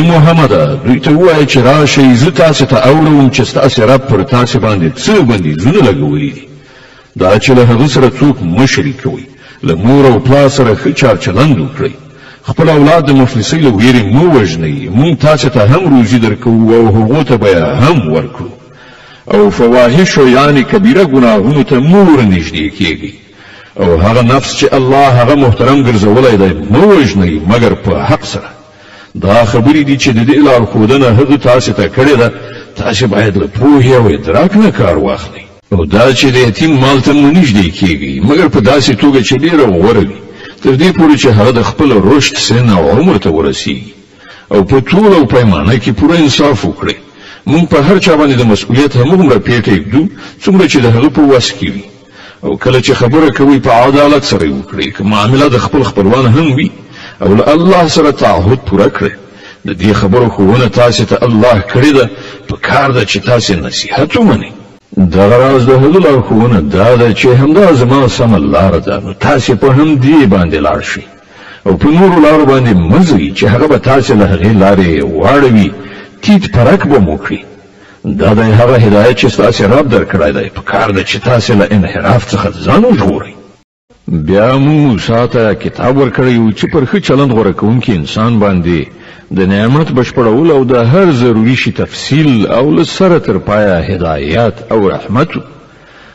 محمد دوی ته ووایه چې راشئ زه تاسې ته اورم چې ستاسې رب پر تاسې باندې څه بندیزونه لګولي دي دا چې له هغه سره څوک مه شریک کوئ له مور او پلار سره ښه چارچلند وکړئ خپل اولاد د مفلسۍ له ویرې مه وژنئ موږ تاسې ته هم روزي درکوو او هغو ته به یې هم ورکړو او فواحشو یعنې کبیره ګناهونو ته مه ورنږدې کیږئ او هغه نفس چې الله هغه محترم ګرځولی دی مه وژنئ مګر په حق سره دا خبرې دي چې د دې لارښودنه هغه تاسې ته کړې ده تاسې باید له پوهې او ادراک نه کار واخلئ او دا چې د یتیم مال ته مو نږدې کیږئ مګر په داسې توګه چې ډېره غوره وي تر دې پورې چې هغه د خپل رشد سن او عمر ته ورسیږي او په طول او پیمانه کې پوره انصاف وکړئ موږ په هر چا باندې د مسؤلیت همغومره پیټه ږدو څومره چې د هغه په وس کې وي او کله چې خبره کوئ په عدالت سره یې وکړئ که معامله د خپل خپلوان هم وي او له الله سره تعهد پوره کړئ د دې خبرو ښوونه تاسې ته الله کړې ده په کار ده چې تاسې نصیحت ومنئ دغه راز د هغه لارښوونه دا ده چې همدا زما سمه لاره ده نو تاسې په همدې باندې لاړ شئ او په نورو لارو باندې مه ځئ چې هغه به تاسې له هغې لارې واړوي تیت پرک به مو کړي دا دی هغه هدایت چې ستاسې رب درکړی دی په کار ده چې تاسې له انحراف څخه ځان وژغورئ بیا موږ موسی ته کتاب ورکړی و چې پر ښه چلند غوره کوونکي انسان باندې د نعمت بشپړول او د هر ضروري شي تفصیل او له سره تر پایه هدایت او رحمت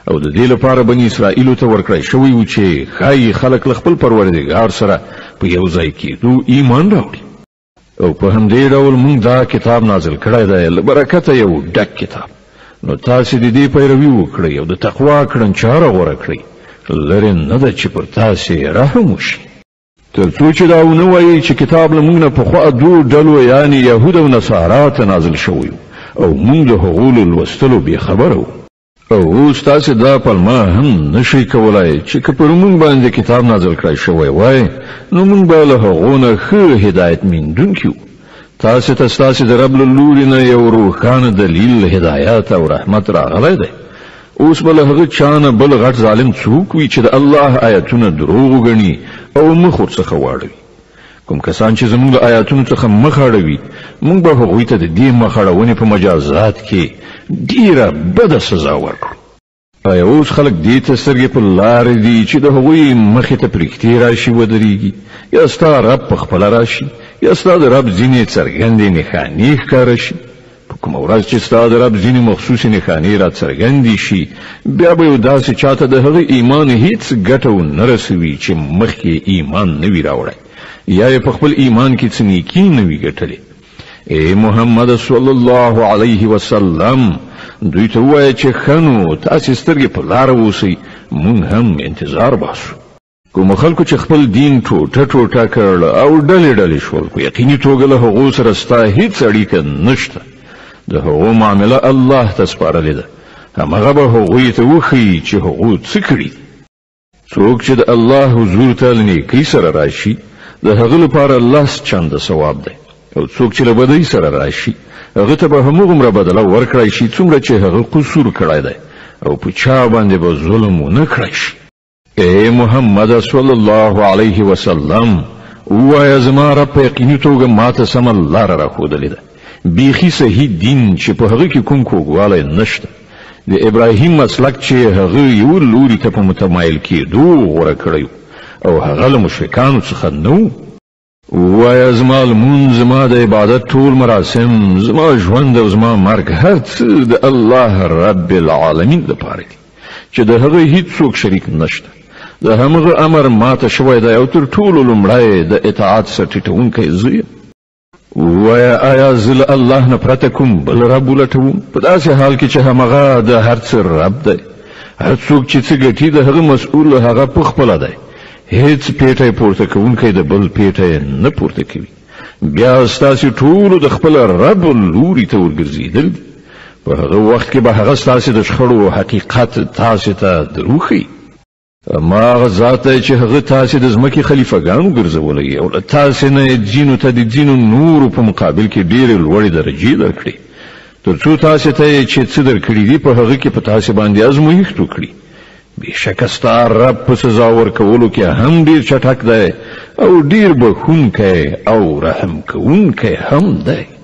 او د دې لپاره بني اسرائیلو ته ورکړی شوی و چې ښایي خلک له خپل پروردګار سره په یو ځای کېدو ایمان راوړي او په همدې ډول موږ دا کتاب نازل کړی دی له برکته یو ډک کتاب نو تاسې د دې پیروي وکړئ او د تقوا کړنچاره غوره کړئ لرې نه ده چې پر تاسې رحم وشي تر څو چې دا ونه وایي چې کتاب له موږ نه پخوا دوو ډلو یعنې یهود او نصارا ته نازل شوی او موږ د هغو له لوستلو بېخبره وو او اوس تاسې دا پلمه هم نشئ کولی چې که پر موږ باندې کتاب نازل کړی شوی وای نو موږ به له هغو نه ښه هدایت میندونکي وو تاسې ته ستاسې د رب له لورې نه یو روښانه دلیل هدایت او رحمت راغلی دی اوس به له هغه چا نه بل غټ ظالم څوک وي چې د الله آیتونه دروغ وګڼي او مخ ورڅخه واړوي کوم کسان چې زموږ له آیاتونو څخه مخ اړوي موږ به هغوی ته د دې مخ اړونې په مجازات کې ډیره بده سزا ورکړو آیا اوس خلک دې ته سترګې په لارې دي چې د هغوی مخې ته پرښتې راشي ودرېږي یا ستا رب په خپله راشي یا ستا د رب ځینې څرګندې نښانې ښکاره شي په کومه ورځ چې ستا د رب ځینې مخصوصې نښانې را څرګندې شي بیا به یو داسې چاته د هغه ایمان هیڅ ګټه ونه رسوي چې مخکې ایمان نه وي راوړی یا یې په خپل ایمان کې څه نیکي نه وي ګټلې ای محمد صلی الله علیه وسلم دوی ته ووایه چې ښه نو تاسې سترګې په لاره اوسئ موږ هم انتظار باسو کومو خلکو چې خپل دین ټوټه ټوټه کړ او ډلې ډلې شول په یقیني توګه له هغو سره ستا هیڅ اړیکه نشته د هغو معامله الله ته سپارلې ده همغه به هغوی ته وښیي چې هغو څه کړي څوک چې د الله حضور ته له نیکۍ سره راشي د هغه لپاره لس چنده ثواب دی او څوک چې له بدۍ سره راشي هغه ته به همغومره بدله ورکړی شي څومره چې هغه قصور کړی دی او په چا باندې به ظلم ونه کړی شي ای محمد صلی الله علیه وسلم ووایه زما رب په یقیني توګه ماته سمه لاره راښودلې ده بیخي صحیح دین چې په هغه کې کوم کوږوالی نشته د ابراهیم مسلک چې هغه یو لوري ته په متمایل کېدو غوره کړی او هغه له مشرکانو څخه نه و ووایه زما لمونځ زما د عبادت ټول مراسم زما ژوند او زما مرګ هر څه د الله رب العالمین دپاره دي چې د هغه هیڅوک شریک نشته د همغه امر ماته شوی دی او تر ټولو لومړی د اطاعت سره ټیټونکی زه یم ووایه آیا زه له الله نه پرته کوم بل رب ولټوم په داسې حال کې چې همغه د هر څه رب دی هر څوک چې څه ګټي د هغه مسؤل هغه پخپله دی هیڅ پیټه پورته کوونکی د بل پیټه نه پورته کوي بیا ستاسې ټولو د خپل رب لوري ته ورګرځېدل دي په هغه وخت کې به هغه ستاسې د شخړو حقیقت تاسې ته دروښیي هماغه ذات دی چې هغه تاسې د ځمکې خلیفګانو ګرځولی او له تاسې نه یې ځینو ته د ځینو نورو په مقابل کې ډېرې لوړې درجې درکړي تر څو تاسې ته یې چې څه درکړي دي په هغه کې په تاسې باندې ازمویښت وکړي بېشکه ستا رب په سزا ورکولو کې هم ډېر چټک دی او ډیر بخښونکی او رحم کوونکی هم دی.